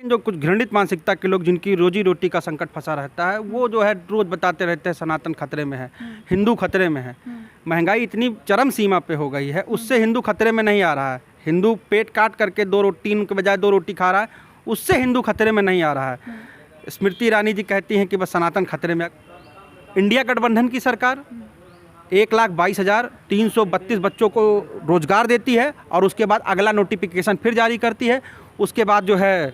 जो कुछ घृणित मानसिकता के लोग जिनकी रोजी रोटी का संकट फंसा रहता है, वो जो है रोज बताते रहते हैं सनातन खतरे में है, हिंदू खतरे में है। महंगाई इतनी चरम सीमा पे हो गई है, उससे हिंदू खतरे में नहीं आ रहा है। हिंदू पेट काट करके 2 रोटी, 3 के बजाय 2 रोटी खा रहा है, उससे हिंदू खतरे में नहीं आ रहा है। स्मृति ईरानी जी कहती हैं कि बस सनातन खतरे में। इंडिया गठबंधन की सरकार 1,22,332 बच्चों को रोजगार देती है और उसके बाद अगला नोटिफिकेशन फिर जारी करती है। उसके बाद जो है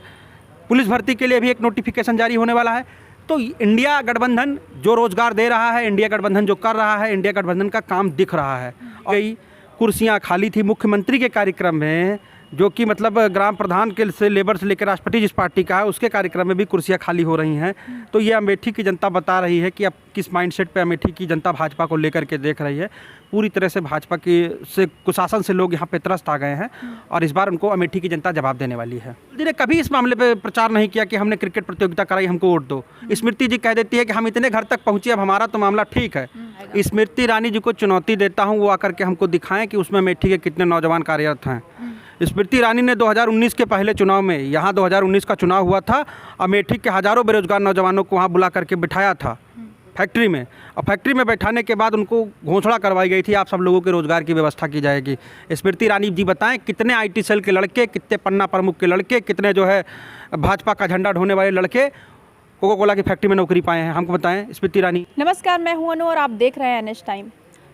पुलिस भर्ती के लिए भी एक नोटिफिकेशन जारी होने वाला है। तो इंडिया गठबंधन जो रोजगार दे रहा है, इंडिया गठबंधन जो कर रहा है, इंडिया गठबंधन का काम दिख रहा है। कई कुर्सियां खाली थी मुख्यमंत्री के कार्यक्रम में, जो कि मतलब ग्राम प्रधान के से लेबर से लेकर राष्ट्रपति जिस पार्टी का है उसके कार्यक्रम में भी कुर्सियां खाली हो रही हैं। तो ये अमेठी की जनता बता रही है कि अब किस माइंडसेट पे अमेठी की जनता भाजपा को लेकर के देख रही है। पूरी तरह से भाजपा की से कुशासन से लोग यहाँ पे त्रस्त आ गए हैं और इस बार उनको अमेठी की जनता जवाब देने वाली है। ने कभी इस मामले पे प्रचार नहीं किया कि हमने क्रिकेट प्रतियोगिता कराई, हमको वोट दो। स्मृति जी कह देती है कि हम इतने घर तक पहुँचे, अब हमारा तो मामला ठीक है। स्मृति ईरानी जी को चुनौती देता हूँ, वो आकर के हमको दिखाएं कि उसमें अमेठी के कितने नौजवान कार्यरत हैं। स्मृति ईरानी ने 2019 के पहले चुनाव में, यहाँ 2019 का चुनाव हुआ था, अमेठी के हज़ारों बेरोजगार नौजवानों को वहाँ बुला करके बिठाया था फैक्ट्री में, और फैक्ट्री में बैठाने के बाद उनको घोषणा करवाई गई थी आप सब लोगों के रोजगार की व्यवस्था की जाएगी। स्मृति ईरानी जी बताएं कितने IT सेल के लड़के, कितने पन्ना प्रमुख के लड़के, कितने जो है भाजपा का झंडा ढोने वाले लड़के कोका कोला की फैक्ट्री में नौकरी पाए हैं, हमको बताएं स्मृति ईरानी। नमस्कार, मैं हूं अनु और आप देख रहे हैं NH टाइम।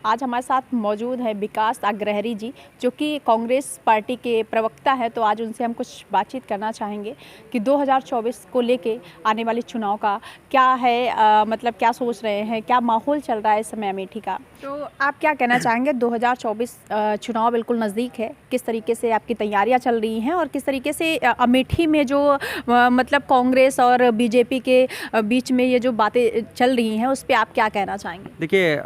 आज हमारे साथ मौजूद है विकास अग्रहरी जी, जो कि कांग्रेस पार्टी के प्रवक्ता है। तो आज उनसे हम कुछ बातचीत करना चाहेंगे कि 2024 को लेके आने वाले चुनाव का क्या है, मतलब क्या सोच रहे हैं, क्या माहौल चल रहा है इस समय अमेठी का। तो आप क्या कहना चाहेंगे, 2024 चुनाव बिल्कुल नज़दीक है, किस तरीके से आपकी तैयारियां चल रही हैं और किस तरीके से अमेठी में जो मतलब कांग्रेस और बीजेपी के बीच में ये जो बातें चल रही हैं उस पर आप क्या कहना चाहेंगे। देखिए,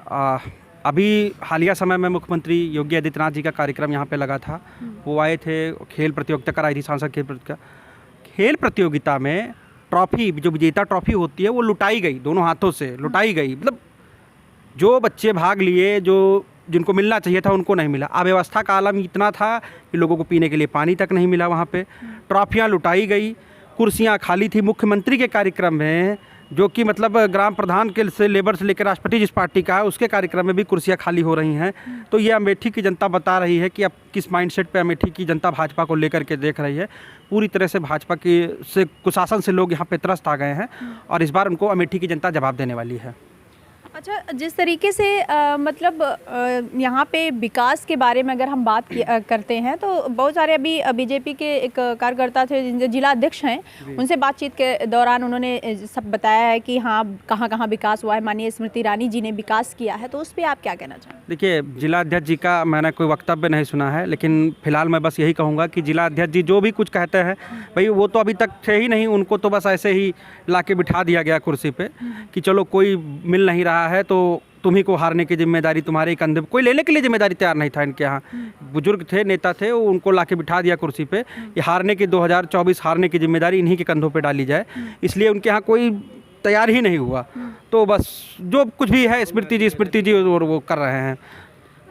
अभी हालिया समय में मुख्यमंत्री योगी आदित्यनाथ जी का कार्यक्रम यहाँ पे लगा था। वो आए थे, खेल प्रतियोगिता कराई थी, सांसद खेल प्रतियोगिता में ट्रॉफी, जो विजेता ट्रॉफी होती है वो लुटाई गई, दोनों हाथों से लुटाई गई। मतलब जो बच्चे भाग लिए, जो जिनको मिलना चाहिए था उनको नहीं मिला। अव्यवस्था का आलम इतना था कि लोगों को पीने के लिए पानी तक नहीं मिला। वहाँ पे ट्रॉफियाँ लुटाई गई, कुर्सियाँ खाली थी मुख्यमंत्री के कार्यक्रम में, जो कि मतलब ग्राम प्रधान के से लेबर से लेकर राष्ट्रपति जिस पार्टी का है उसके कार्यक्रम में भी कुर्सियां खाली हो रही हैं। तो ये अमेठी की जनता बता रही है कि अब किस माइंडसेट पे अमेठी की जनता भाजपा को लेकर के देख रही है। पूरी तरह से भाजपा की से कुशासन से लोग यहाँ पे त्रस्त आ गए हैं और इस बार उनको अमेठी की जनता जवाब देने वाली है। अच्छा, जिस तरीके से मतलब यहाँ पे विकास के बारे में अगर हम बात करते हैं तो बहुत सारे अभी बीजेपी के एक कार्यकर्ता थे, जिनके जिला अध्यक्ष हैं, उनसे बातचीत के दौरान उन्होंने सब बताया है कि हाँ कहाँ कहाँ विकास हुआ है। माननीय स्मृति ईरानी जी ने विकास किया है, तो उस पर आप क्या कहना चाहेंगे। देखिए, जिला अध्यक्ष जी का मैंने कोई वक्तव्य नहीं सुना है, लेकिन फिलहाल मैं बस यही कहूँगा कि जिला अध्यक्ष जी जो भी कुछ कहते हैं, भाई वो तो अभी तक थे ही नहीं, उनको तो बस ऐसे ही ला के बिठा दिया गया कुर्सी पे कि चलो कोई मिल नहीं रहा है तो तुम्ही को हारने की जिम्मेदारी तुम्हारे कंधे, कोई लेने के लिए जिम्मेदारी तैयार नहीं था इनके यहाँ। बुजुर्ग थे, नेता थे, वो उनको लाके बिठा दिया कुर्सी पे, ये हारने की 2024 हारने की जिम्मेदारी इन्हीं के कंधों पे डाली जाए, इसलिए उनके यहाँ कोई तैयार ही नहीं हुआ। तो बस जो कुछ भी है स्मृति जी और वो कर रहे हैं।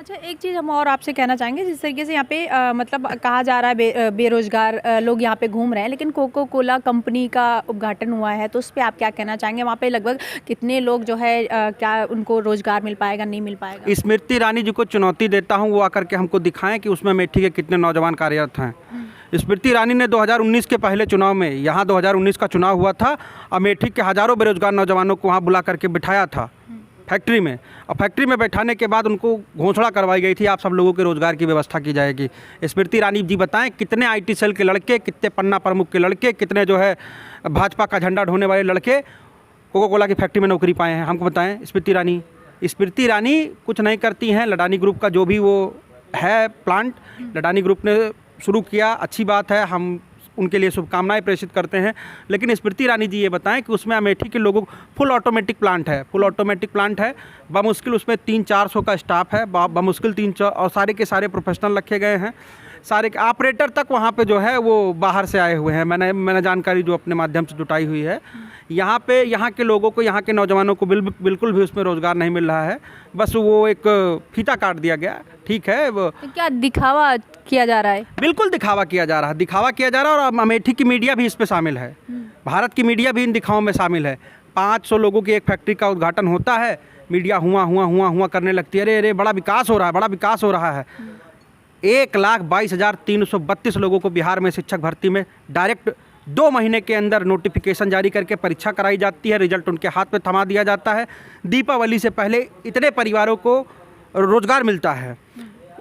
अच्छा, एक चीज़ हम और आपसे कहना चाहेंगे, जिस तरीके से यहाँ पे मतलब कहा जा रहा है बेरोजगार लोग यहाँ पे घूम रहे हैं, लेकिन कोका कोला कंपनी का उद्घाटन हुआ है, तो उस पर आप क्या कहना चाहेंगे। वहाँ पे लगभग कितने लोग जो है क्या उनको रोजगार मिल पाएगा, नहीं मिल पाएगा। स्मृति ईरानी जी को चुनौती देता हूँ, वो आकर के हमको दिखाएं कि उसमें अमेठी के कितने नौजवान कार्यरत हैं। स्मृति ईरानी ने 2019 के पहले चुनाव में, यहाँ 2019 का चुनाव हुआ था, अमेठी के हज़ारों बेरोजगार नौजवानों को वहाँ बुला करके बिठाया था फैक्ट्री में, और फैक्ट्री में बैठाने के बाद उनको घोषणा करवाई गई थी आप सब लोगों के रोजगार की व्यवस्था की जाएगी। स्मृति ईरानी जी बताएं कितने IT सेल के लड़के, कितने पन्ना प्रमुख के लड़के, कितने जो है भाजपा का झंडा ढोने वाले लड़के कोका कोला की फैक्ट्री में नौकरी पाए हैं, हमको बताएं स्मृति ईरानी। स्मृति ईरानी कुछ नहीं करती हैं। लडानी ग्रुप का जो भी वो है प्लांट, लडानी ग्रुप ने शुरू किया, अच्छी बात है, हम उनके लिए शुभकामनाएं प्रेषित करते हैं। लेकिन स्मृति ईरानी जी ये बताएं कि उसमें अमेठी के लोगों को फुल ऑटोमेटिक प्लांट है, बमुश्किल उसमें 300-400 का स्टाफ है, बमुश्किल 300, और सारे के सारे प्रोफेशनल रखे गए हैं। सारे ऑपरेटर तक वहाँ पे जो है वो बाहर से आए हुए हैं। मैंने जानकारी जो अपने माध्यम से जुटाई हुई है, यहाँ के लोगों को, यहाँ के नौजवानों को बिल्कुल भी उसमें रोज़गार नहीं मिल रहा है। बस वो एक फीता काट दिया गया, ठीक है। वो तो क्या दिखावा किया जा रहा है? बिल्कुल दिखावा किया जा रहा है और अमेठी की मीडिया भी इस पे शामिल है। भारत की मीडिया भी इन दिखावों में शामिल है। 500 लोगों की एक फैक्ट्री का उद्घाटन होता है, मीडिया हुआ करने लगती है, अरे बड़ा विकास हो रहा है। 1,22,332 लोगों को बिहार में शिक्षक भर्ती में डायरेक्ट 2 महीने के अंदर नोटिफिकेशन जारी करके परीक्षा कराई जाती है, रिजल्ट उनके हाथ में थमा दिया जाता है। दीपावली से पहले इतने परिवारों को रोज़गार मिलता है।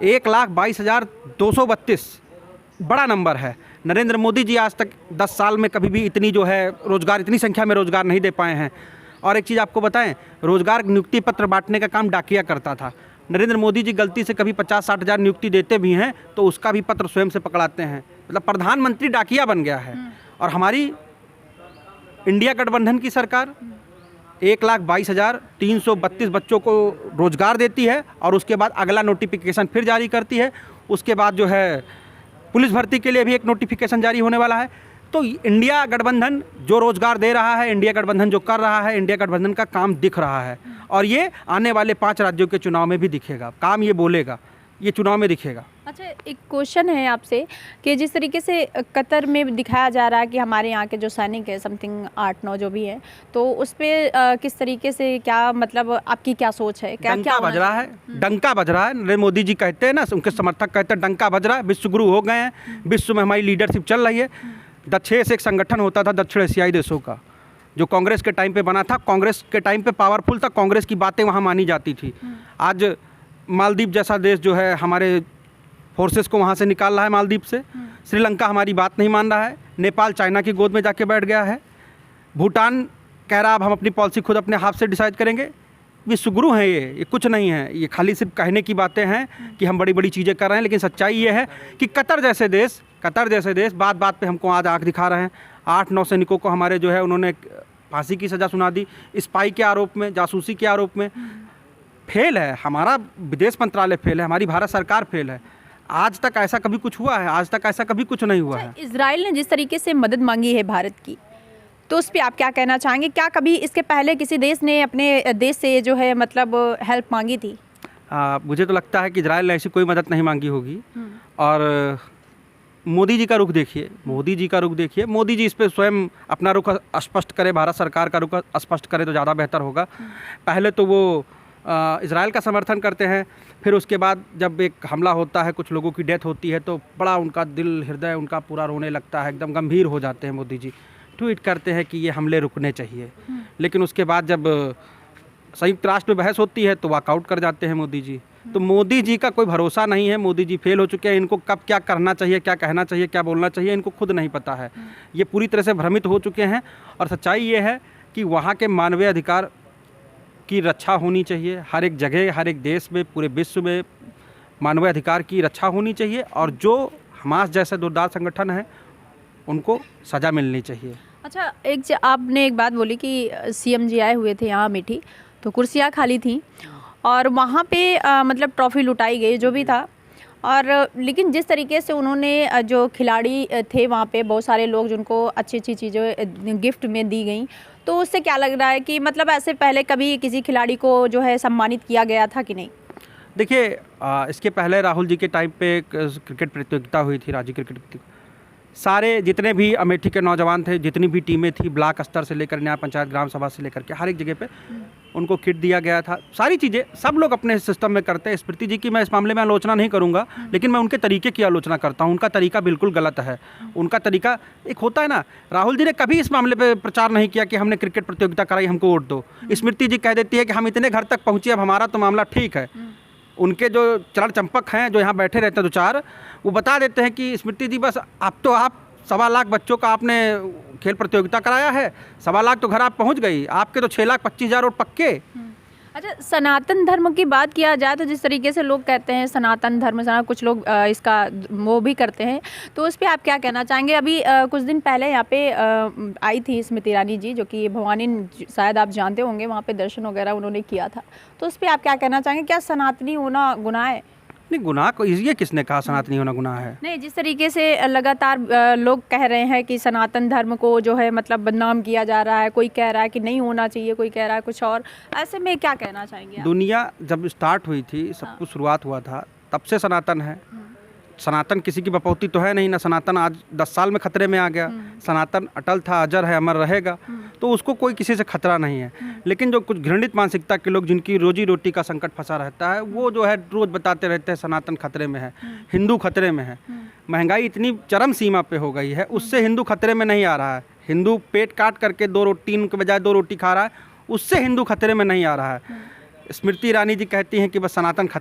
1,22,232 बड़ा नंबर है। नरेंद्र मोदी जी आज तक 10 साल में कभी भी इतनी संख्या में रोज़गार नहीं दे पाए हैं। और एक चीज़ आपको बताएं, रोज़गार नियुक्ति पत्र बांटने का काम डाकिया करता था। नरेंद्र मोदी जी गलती से कभी 50-60 हज़ार नियुक्ति देते भी हैं तो उसका भी पत्र स्वयं से पकड़ाते हैं। मतलब प्रधानमंत्री डाकिया बन गया है। और हमारी इंडिया गठबंधन की सरकार 1,22,332 बच्चों को रोज़गार देती है और उसके बाद अगला नोटिफिकेशन फिर जारी करती है। उसके बाद जो है पुलिस भर्ती के लिए भी एक नोटिफिकेशन जारी होने वाला है। तो इंडिया गठबंधन जो रोज़गार दे रहा है, इंडिया गठबंधन जो कर रहा है, इंडिया गठबंधन का काम दिख रहा है और ये आने वाले 5 राज्यों के चुनाव में भी दिखेगा। काम ये बोलेगा, ये चुनाव में दिखेगा। अच्छा, एक क्वेश्चन है आपसे कि जिस तरीके से कतर में दिखाया जा रहा है कि हमारे यहाँ के जो सैनिक है समथिंग 8-9 जो भी है, तो उस पर किस तरीके से, क्या मतलब आपकी क्या सोच है? डंका बज रहा है, डंका बज रहा है। नरेंद्र मोदी जी कहते हैं ना, उनके समर्थक कहते हैं डंका बज रहा है, विश्व गुरु हो गए हैं, विश्व में हमारी लीडरशिप चल रही है। दक्षिण से एक संगठन होता था दक्षिण एशियाई देशों का, जो कांग्रेस के टाइम पे बना था, कांग्रेस के टाइम पे पावरफुल था, कांग्रेस की बातें वहाँ मानी जाती थी। आज मालदीव जैसा देश जो है हमारे फोर्सेस को वहाँ से निकाल रहा है, मालदीव से। श्रीलंका हमारी बात नहीं मान रहा है। नेपाल चाइना की गोद में जाके बैठ गया है। भूटान कह रहा अब हम अपनी पॉलिसी खुद अपने हाथ से डिसाइड करेंगे। विश्वगुरु हैं ये कुछ नहीं है, ये खाली सिर्फ कहने की बातें हैं कि हम बड़ी बड़ी चीज़ें कर रहे हैं। लेकिन सच्चाई ये है कि कतर जैसे देश बात बात पे हमको आज आँख दिखा रहे हैं। 8-9 सैनिकों को हमारे जो है उन्होंने फांसी की सज़ा सुना दी, स्पाई के आरोप में, जासूसी के आरोप में। फेल है हमारा विदेश मंत्रालय, फेल है हमारी भारत सरकार, फेल है। आज तक ऐसा कभी कुछ हुआ है? आज तक ऐसा कभी कुछ नहीं हुआ है। इजराइल ने जिस तरीके से मदद मांगी है भारत की, तो उस पर आप क्या कहना चाहेंगे? क्या कभी इसके पहले किसी देश ने अपने देश से जो है मतलब हेल्प मांगी थी? मुझे तो लगता है कि इजराइल ने ऐसी कोई मदद नहीं मांगी होगी। और मोदी जी का रुख देखिए, मोदी जी इस पर स्वयं अपना रुख स्पष्ट करे, भारत सरकार का रुख स्पष्ट करे तो ज़्यादा बेहतर होगा। पहले तो वो इजराइल का समर्थन करते हैं, फिर उसके बाद जब एक हमला होता है, कुछ लोगों की डेथ होती है, तो बड़ा उनका दिल, हृदय उनका पूरा रोने लगता है, एकदम गंभीर हो जाते हैं। मोदी जी ट्वीट करते हैं कि ये हमले रुकने चाहिए, लेकिन उसके बाद जब संयुक्त राष्ट्र में बहस होती है तो वॉकआउट कर जाते हैं मोदी जी। तो मोदी जी का कोई भरोसा नहीं है, मोदी जी फेल हो चुके हैं। इनको कब क्या करना चाहिए, क्या कहना चाहिए, क्या बोलना चाहिए, इनको खुद नहीं पता है। ये पूरी तरह से भ्रमित हो चुके हैं। और सच्चाई ये है कि वहाँ के मानवीय अधिकार की रक्षा होनी चाहिए। हर एक जगह, हर एक देश में, पूरे विश्व में मानवीय अधिकार की रक्षा होनी चाहिए। और जो हमास जैसे दुर्दार संगठन है उनको सज़ा मिलनी चाहिए। अच्छा, आपने एक बात बोली कि सीएम जी आए हुए थे यहाँ अमेठी, तो कुर्सियाँ खाली थी और वहाँ पे मतलब ट्रॉफी लुटाई गई जो भी था। और लेकिन जिस तरीके से उन्होंने जो खिलाड़ी थे वहाँ पे, बहुत सारे लोग जिनको अच्छी अच्छी चीज़ें गिफ्ट में दी गई, तो उससे क्या लग रहा है कि मतलब ऐसे पहले कभी किसी खिलाड़ी को जो है सम्मानित किया गया था कि नहीं? देखिए, इसके पहले राहुल जी के टाइम पे एक क्रिकेट प्रतियोगिता हुई थी, राज्य क्रिकेट प्रतियोगिता। सारे जितने भी अमेठी के नौजवान थे, जितनी भी टीमें थी, ब्लॉक स्तर से लेकर न्याय पंचायत ग्राम सभा से लेकर के हर एक जगह पे उनको किट दिया गया था। सारी चीज़ें सब लोग अपने सिस्टम में करते हैं। स्मृति जी की मैं इस मामले में आलोचना नहीं करूंगा, लेकिन मैं उनके तरीके की आलोचना करता हूं। उनका तरीका बिल्कुल गलत है। उनका तरीका एक होता है ना, राहुल जी ने कभी इस मामले पे प्रचार नहीं किया कि हमने क्रिकेट प्रतियोगिता कराई, हमको वोट दो। स्मृति जी कह देती है कि हम इतने घर तक पहुँचे, अब हमारा तो मामला ठीक है। उनके जो चरण चंपक हैं, जो यहाँ बैठे रहते हैं 2-4, वो बता देते हैं कि स्मृति जी बस अब तो आप 1.25 लाख बच्चों का आपने खेल प्रतियोगिता कराया है, 1.25 लाख तो घर आप पहुंच गई, आपके तो 6,25,000 वोट पक्के। अच्छा, सनातन धर्म की बात किया जाए तो जिस तरीके से लोग कहते हैं सनातन धर्म, कुछ लोग इसका वो भी करते हैं, तो उस पर आप क्या कहना चाहेंगे? अभी कुछ दिन पहले यहाँ पे आई थी स्मृति ईरानी जी, जो कि भवानी, शायद आप जानते होंगे, वहाँ पे दर्शन वगैरह उन्होंने किया था, तो उस पर आप क्या कहना चाहेंगे? क्या सनातनी होना गुनाह है? नहीं, गुनाह को ये किसने कहा सनातनी होना गुनाह है? नहीं, जिस तरीके से लगातार लोग कह रहे हैं कि सनातन धर्म को जो है मतलब बदनाम किया जा रहा है, कोई कह रहा है कि नहीं होना चाहिए, कोई कह रहा है कुछ और, ऐसे में क्या कहना चाहेंगे आप? दुनिया जब स्टार्ट हुई थी, सब कुछ शुरुआत हुआ था, तब से सनातन है। सनातन किसी की बपौती तो है नहीं ना। सनातन आज 10 साल में खतरे में आ गया। सनातन अटल था, अजर है, अमर रहेगा, तो उसको कोई किसी से खतरा नहीं है। लेकिन जो कुछ घृणित मानसिकता के लोग, जिनकी रोजी रोटी का संकट फंसा रहता है, वो जो है रोज बताते रहते हैं सनातन खतरे में है, हिंदू खतरे में है। महंगाई इतनी चरम सीमा पे हो गई है, उससे हिंदू खतरे में नहीं आ रहा है। हिंदू पेट काट करके 2 रोटी, 3 के बजाय 2 रोटी खा रहा है, उससे हिंदू खतरे में नहीं आ रहा है। स्मृति ईरानी जी कहती हैं कि बस सनातन खतरे